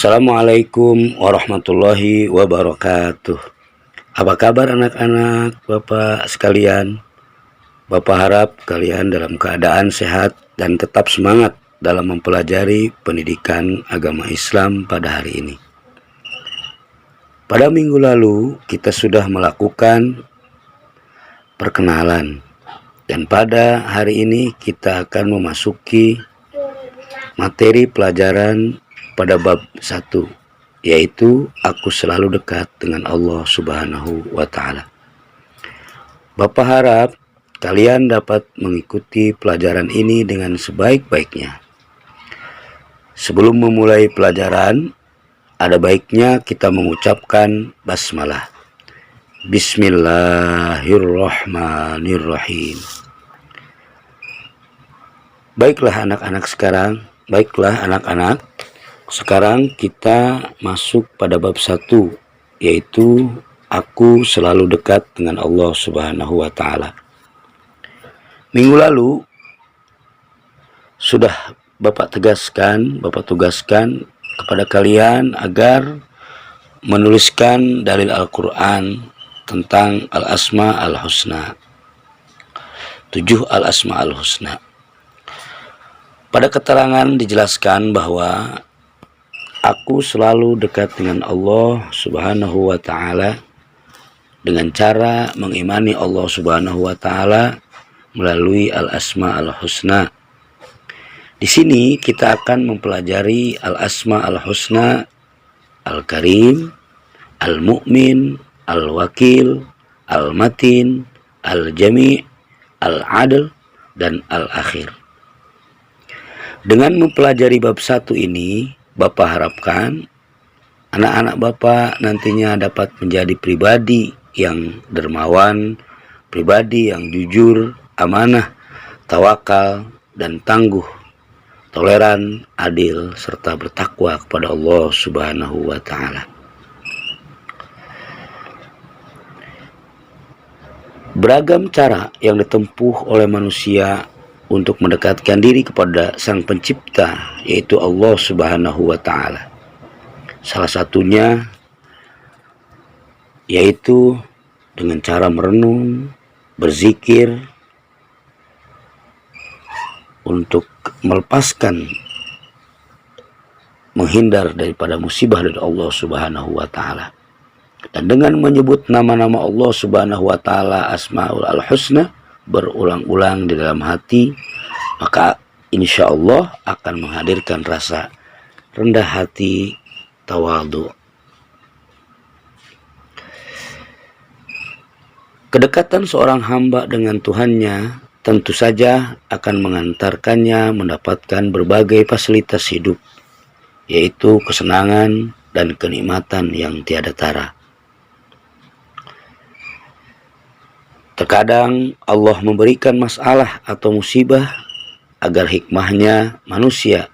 Assalamualaikum warahmatullahi wabarakatuh. Apa kabar anak-anak, Bapak sekalian? Bapak harap kalian dalam keadaan sehat dan tetap semangat dalam mempelajari pendidikan agama Islam pada hari ini. Pada minggu lalu kita sudah melakukan perkenalan, dan pada hari ini kita akan memasuki materi pelajaran pada bab 1, yaitu aku selalu dekat dengan Allah Subhanahu wa Ta'ala. Bapak harap kalian dapat mengikuti pelajaran ini dengan sebaik-baiknya. Sebelum memulai pelajaran, ada baiknya kita mengucapkan basmalah. Bismillahirrahmanirrahim. Baiklah anak-anak, sekarang kita masuk pada bab 1, yaitu aku selalu dekat dengan Allah Subhanahu wa Ta'ala. Minggu lalu sudah Bapak tugaskan kepada kalian agar menuliskan dalil Al-Quran tentang Al-Asma Al-Husna, 7 Al-Asma Al-Husna. Pada keterangan dijelaskan bahwa aku selalu dekat dengan Allah Subhanahu wa Ta'ala dengan cara mengimani Allah Subhanahu wa Ta'ala melalui Al-Asma Al-Husna. Di sini kita akan mempelajari Al-Asma Al-Husna: Al-Karim, Al-Mu'min, Al-Wakil, Al-Matin, Al-Jami', Al-Adl, dan Al-Akhir. Dengan mempelajari bab 1 ini, Bapak harapkan anak-anak Bapak nantinya dapat menjadi pribadi yang dermawan, pribadi yang jujur, amanah, tawakal, dan tangguh, toleran, adil, serta bertakwa kepada Allah Subhanahu wa Ta'ala. Beragam cara yang ditempuh oleh manusia untuk mendekatkan diri kepada Sang Pencipta, yaitu Allah Subhanahu wa Ta'ala. Salah satunya yaitu dengan cara merenung, berzikir, untuk melepaskan, menghindar daripada musibah dari Allah Subhanahu wa Ta'ala. Dan dengan menyebut nama-nama Allah Subhanahu wa Ta'ala, Asmaul Al-Husna, berulang-ulang di dalam hati, maka insya Allah akan menghadirkan rasa rendah hati, tawadhu. Kedekatan seorang hamba dengan Tuhannya tentu saja akan mengantarkannya mendapatkan berbagai fasilitas hidup, yaitu kesenangan dan kenikmatan yang tiada tara. Terkadang Allah memberikan masalah atau musibah agar hikmahnya manusia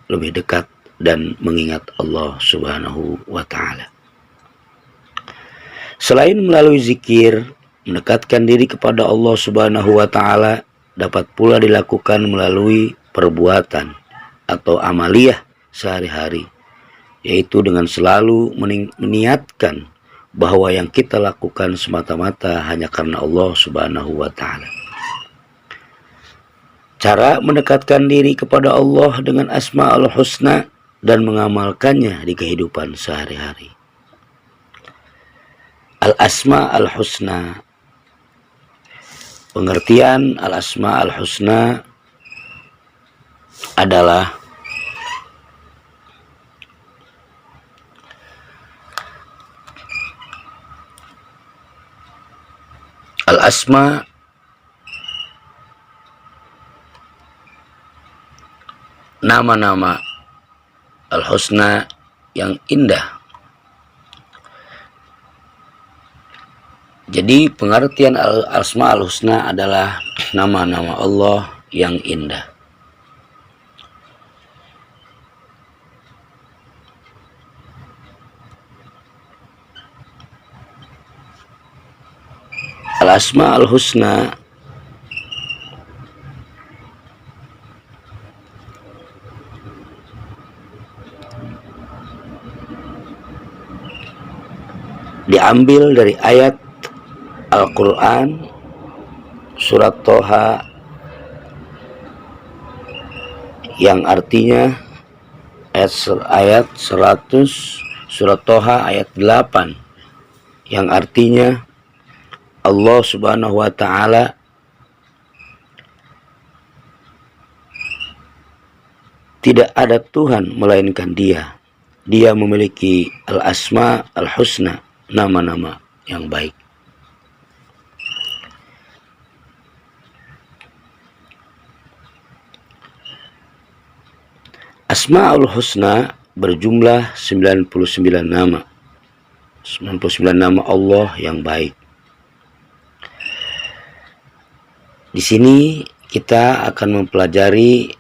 lebih dekat dan mengingat Allah Subhanahu wa Ta'ala. Selain melalui zikir, mendekatkan diri kepada Allah Subhanahu wa Ta'ala dapat pula dilakukan melalui perbuatan atau amaliyah sehari-hari, yaitu dengan selalu meniatkan bahwa yang kita lakukan semata-mata hanya karena Allah Subhanahu wa Ta'ala. Cara mendekatkan diri kepada Allah dengan Asma Al-Husna dan mengamalkannya di kehidupan sehari-hari. Al-Asma Al-Husna. Pengertian Al-Asma Al-Husna adalah Al-Asma nama-nama Al-Husna yang indah. Jadi pengertian Al-Asma Al-Husna adalah nama-nama Allah yang indah. Al-Asma Al-Husna diambil dari ayat Al-Quran surat Toha yang artinya ayat 100, surat Toha ayat 8 yang artinya Allah Subhanahu wa Ta'ala tidak ada Tuhan melainkan Dia. Dia memiliki al-asma al-husna, nama-nama yang baik. Asma'ul Husna berjumlah 99 nama. 99 nama Allah yang baik. Di sini kita akan mempelajari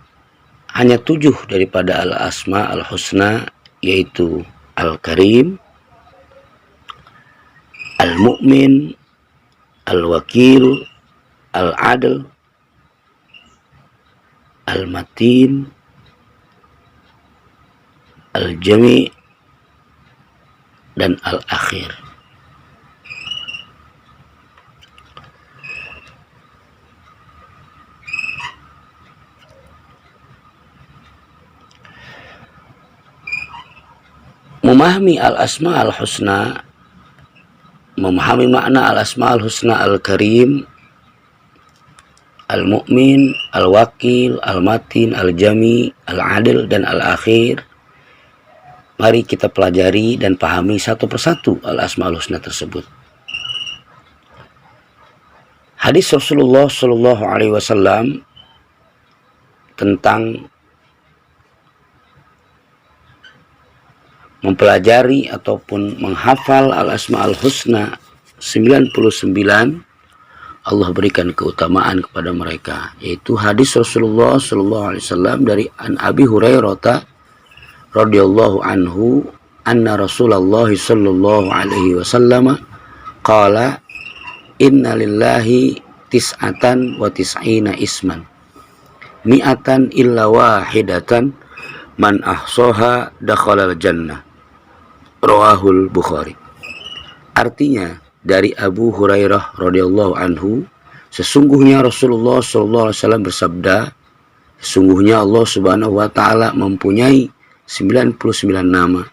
hanya 7 daripada al-asma al-husna, yaitu Al-Karim, Al-Mu'min, Al-Wakil, Al-Adl, Al-Matin, Al-Jami' dan Al-Akhir. Memahami al-asma al-husna, memahami makna al-asma al-husna Al-Karim, Al-Mu'min, Al-Wakil, Al-Matin, Al-Jami, Al-Adil dan Al-Akhir. Mari kita pelajari dan pahami satu persatu al-asmaul husna tersebut. Hadis Rasulullah Shallallahu Alaihi Wasallam tentang mempelajari ataupun menghafal al-asmaul husna 99, Allah berikan keutamaan kepada mereka, yaitu hadis Rasulullah Shallallahu Alaihi Wasallam dari Abi Hurairah radhiyallahu anhu anna Rasulullah sallallahu alaihi wasallam qala inna lillahi tis'atan wa tis'ina isman mi'atan illa wahidatan man ahsaha dakhalal jannah, rawahul Bukhari. Artinya dari Abu Hurairah radhiyallahu anhu, sesungguhnya Rasulullah sallallahu alaihi wasallam bersabda, sesungguhnya Allah Subhanahu wa taala mempunyai 99 nama,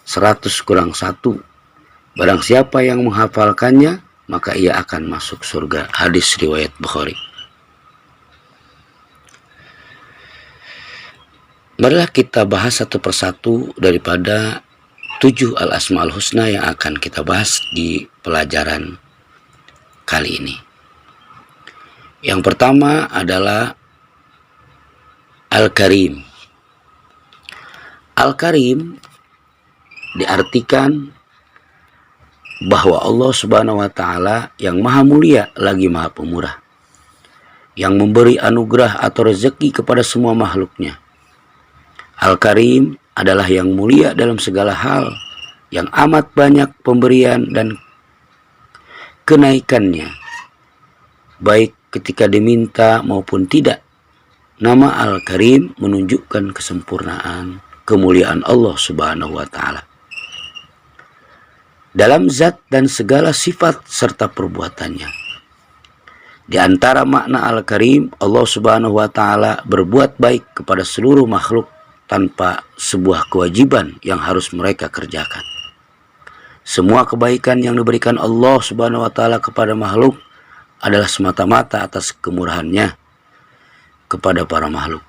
100 kurang 1. Barang siapa yang menghafalkannya, maka ia akan masuk surga. Hadis riwayat Bukhari. Marilah kita bahas satu persatu daripada 7 al-asma'ul husna yang akan kita bahas di pelajaran kali ini. Yang pertama adalah Al-Karim. Al-Karim diartikan bahwa Allah Subhanahu wa Ta'ala yang maha mulia lagi maha pemurah, yang memberi anugerah atau rezeki kepada semua makhluknya. Al-Karim adalah yang mulia dalam segala hal, yang amat banyak pemberian dan kenaikannya, baik ketika diminta maupun tidak. Nama Al-Karim menunjukkan kesempurnaan, kemuliaan Allah Subhanahu wa Ta'ala dalam zat dan segala sifat serta perbuatannya. Di antara makna Al-Karim, Allah Subhanahu wa Ta'ala berbuat baik kepada seluruh makhluk tanpa sebuah kewajiban yang harus mereka kerjakan. Semua kebaikan yang diberikan Allah Subhanahu wa Ta'ala kepada makhluk adalah semata-mata atas kemurahannya kepada para makhluk.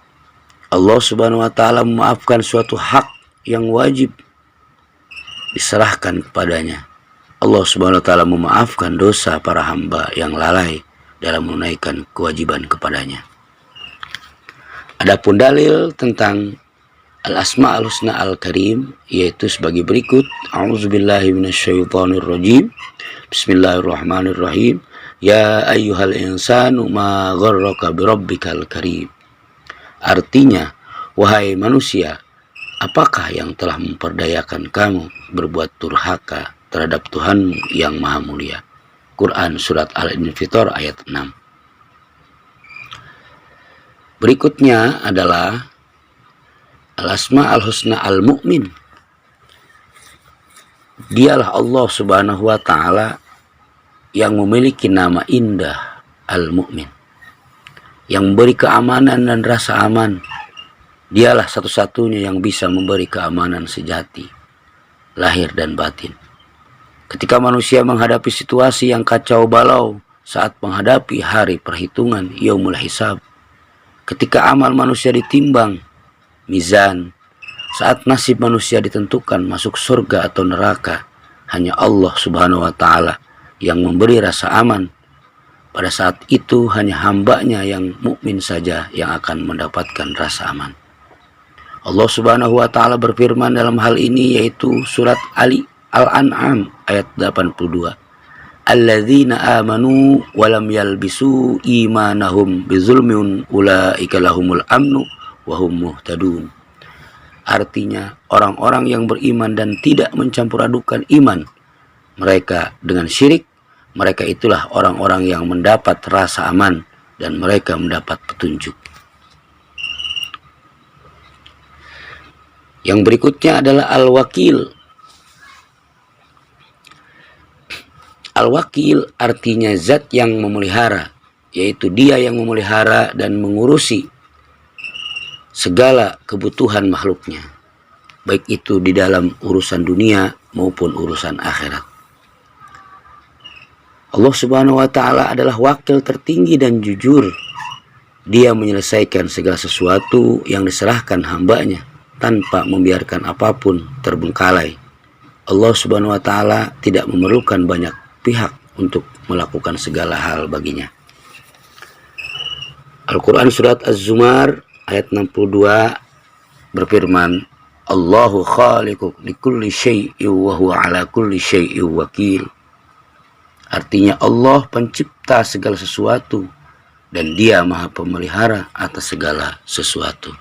Allah Subhanahu wa Ta'ala memaafkan suatu hak yang wajib diserahkan kepadanya. Allah Subhanahu wa Ta'ala memaafkan dosa para hamba yang lalai dalam menunaikan kewajiban kepadanya. Adapun dalil tentang al-asma'ul husna al-karim yaitu sebagai berikut. A'udzubillahi minasyaitonirrajim. Bismillahirrahmanirrahim. Ya ayyuhal insanu ma gharraka birabbikal karim. Artinya, wahai manusia, apakah yang telah memperdayakan kamu berbuat durhaka terhadap Tuhanmu yang maha mulia? Quran Surat Al-Infitor ayat 6. Berikutnya adalah Al-Asma Al-Husna Al-Mu'min. Dialah Allah Subhanahu wa taala yang memiliki nama indah Al-Mu'min, yang memberi keamanan dan rasa aman. Dialah satu-satunya yang bisa memberi keamanan sejati, lahir dan batin. Ketika manusia menghadapi situasi yang kacau balau saat menghadapi hari perhitungan Yaumul Hisab, ketika amal manusia ditimbang, mizan, saat nasib manusia ditentukan masuk surga atau neraka, hanya Allah Subhanahu wa taala yang memberi rasa aman. Pada saat itu hanya hambanya yang mukmin saja yang akan mendapatkan rasa aman. Allah Subhanahu wa taala berfirman dalam hal ini, yaitu surat Al-An'am ayat 82. Alladzina amanu walam yalbisu imanahum bizulmin ulaika lahumul amnu wa hum muhtadun. Artinya, orang-orang yang beriman dan tidak mencampur adukan iman mereka dengan syirik, mereka itulah orang-orang yang mendapat rasa aman dan mereka mendapat petunjuk. Yang berikutnya adalah Al-Wakil. Al-Wakil artinya zat yang memelihara, yaitu dia yang memelihara dan mengurusi segala kebutuhan makhluknya, baik itu di dalam urusan dunia maupun urusan akhirat. Allah Subhanahu wa taala adalah wakil tertinggi dan jujur. Dia menyelesaikan segala sesuatu yang diserahkan hambanya tanpa membiarkan apapun terbengkalai. Allah Subhanahu wa taala tidak memerlukan banyak pihak untuk melakukan segala hal baginya. Al-Quran surat Az-Zumar ayat 62 berfirman, Allahu khaliqu likulli syai'in wa huwa ala kulli syai'in wakil. Artinya Allah pencipta segala sesuatu dan dia maha pemelihara atas segala sesuatu.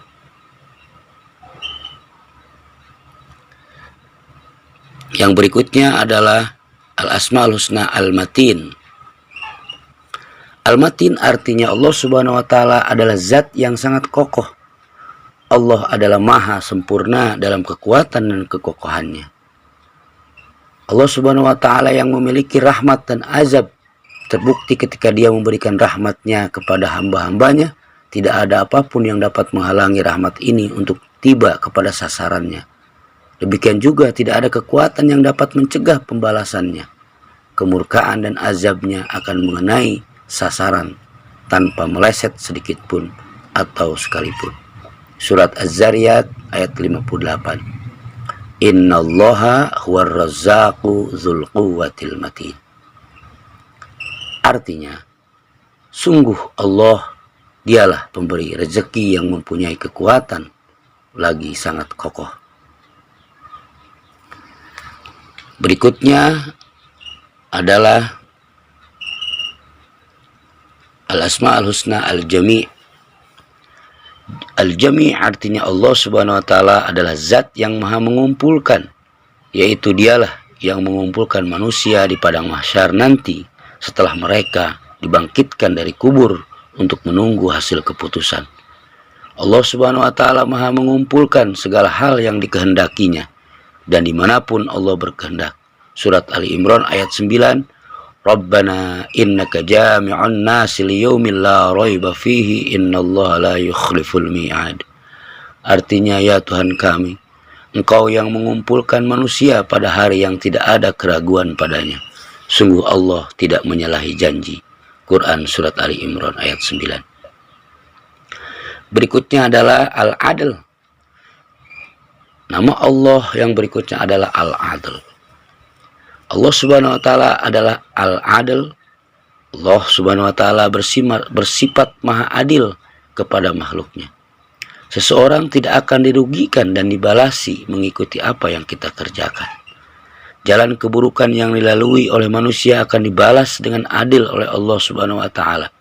Yang berikutnya adalah Al-Asma'ul Husna Al-Matin. Al-Matin artinya Allah Subhanahu wa taala adalah zat yang sangat kokoh. Allah adalah maha sempurna dalam kekuatan dan kekokohannya. Allah Subhanahu wa taala yang memiliki rahmat dan azab, terbukti ketika dia memberikan rahmatnya kepada hamba-hambanya, tidak ada apapun yang dapat menghalangi rahmat ini untuk tiba kepada sasarannya. Demikian juga tidak ada kekuatan yang dapat mencegah pembalasannya. Kemurkaan dan azabnya akan mengenai sasaran tanpa meleset sedikit pun atau sekalipun. Surat Az-Zariyat ayat 58. Innallaha huwar razzaqu dzul quwwatil matin. Artinya, sungguh Allah dialah pemberi rezeki yang mempunyai kekuatan lagi sangat kokoh. Berikutnya adalah Al-Asma'ul Husna Al-Jami'. Al-Jami' artinya Allah Subhanahu wa taala adalah zat yang maha mengumpulkan, yaitu dialah yang mengumpulkan manusia di padang mahsyar nanti setelah mereka dibangkitkan dari kubur untuk menunggu hasil keputusan. Allah Subhanahu wa taala maha mengumpulkan segala hal yang dikehendakinya dan dimanapun Allah berkehendak. Surat Ali Imran ayat 9, Rabbana innaka jami'un nasi liyaumin la raiba fihi innallaha la yukhliful mi'ad. Artinya, ya Tuhan kami, Engkau yang mengumpulkan manusia pada hari yang tidak ada keraguan padanya. Sungguh Allah tidak menyalahi janji. Quran surat Ali Imran ayat 9. Berikutnya adalah Al-Adl. Nama Allah yang berikutnya adalah Al-Adl. Allah Subhanahu wa taala adalah Al-Adl. Allah Subhanahu wa taala bersifat maha adil kepada makhluknya. Seseorang tidak akan dirugikan dan dibalasi mengikuti apa yang kita kerjakan. Jalan keburukan yang dilalui oleh manusia akan dibalas dengan adil oleh Allah Subhanahu wa taala.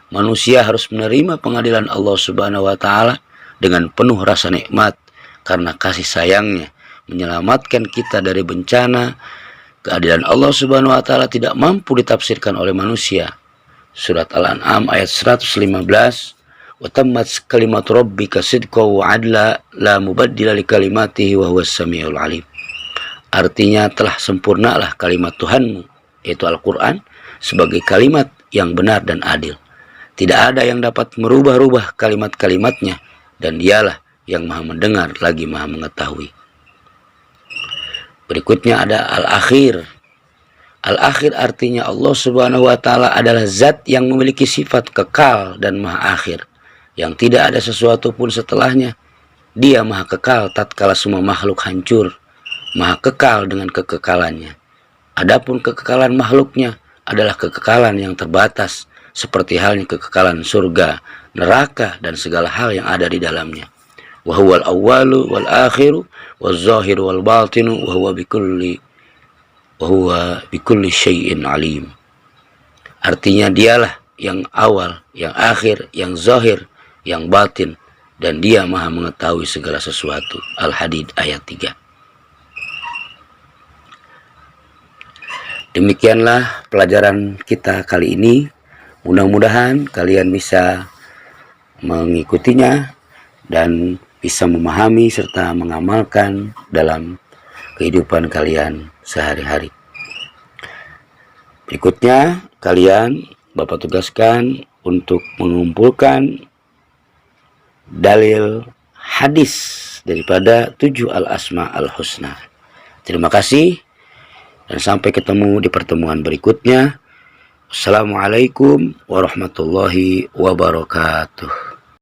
Manusia harus menerima pengadilan Allah Subhanahu wa taala dengan penuh rasa nikmat karena kasih sayangnya menyelamatkan kita dari bencana. Keadilan Allah Subhanahu wa taala tidak mampu ditafsirkan oleh manusia. Surat Al-An'am ayat 115, "Wa tammat kalimatu rabbika sidqan wa 'adla la mubaddila li kalimatihi wa huwas samiul 'alim." artinya telah sempurnalah kalimat Tuhanmu, yaitu Al-Quran, sebagai kalimat yang benar dan adil. Tidak ada yang dapat merubah-rubah kalimat-kalimatnya, dan dialah yang maha mendengar lagi maha mengetahui. Berikutnya ada Al-Akhir. Al-Akhir artinya Allah Subhanahu wa Ta'ala adalah zat yang memiliki sifat kekal dan maha akhir, yang tidak ada sesuatu pun setelahnya. Dia maha kekal tatkala semua makhluk hancur, maha kekal dengan kekekalannya. Adapun kekekalan makhluknya adalah kekekalan yang terbatas, seperti halnya kekekalan surga, neraka, dan segala hal yang ada di dalamnya. Wa huwal awwalu wal akhiru waz zahiru wal batinu wa huwa bikulli syai'in alim. Artinya dialah yang awal, yang akhir, yang zahir, yang batin, dan dia maha mengetahui segala sesuatu. Al-Hadid ayat 3. Demikianlah pelajaran kita kali ini. Mudah-mudahan kalian bisa mengikutinya dan bisa memahami serta mengamalkan dalam kehidupan kalian sehari-hari. Berikutnya kalian Bapak tugaskan untuk mengumpulkan dalil hadis daripada 7 al-asma al-husna. Terima kasih dan sampai ketemu di pertemuan berikutnya. Assalamualaikum warahmatullahi wabarakatuh.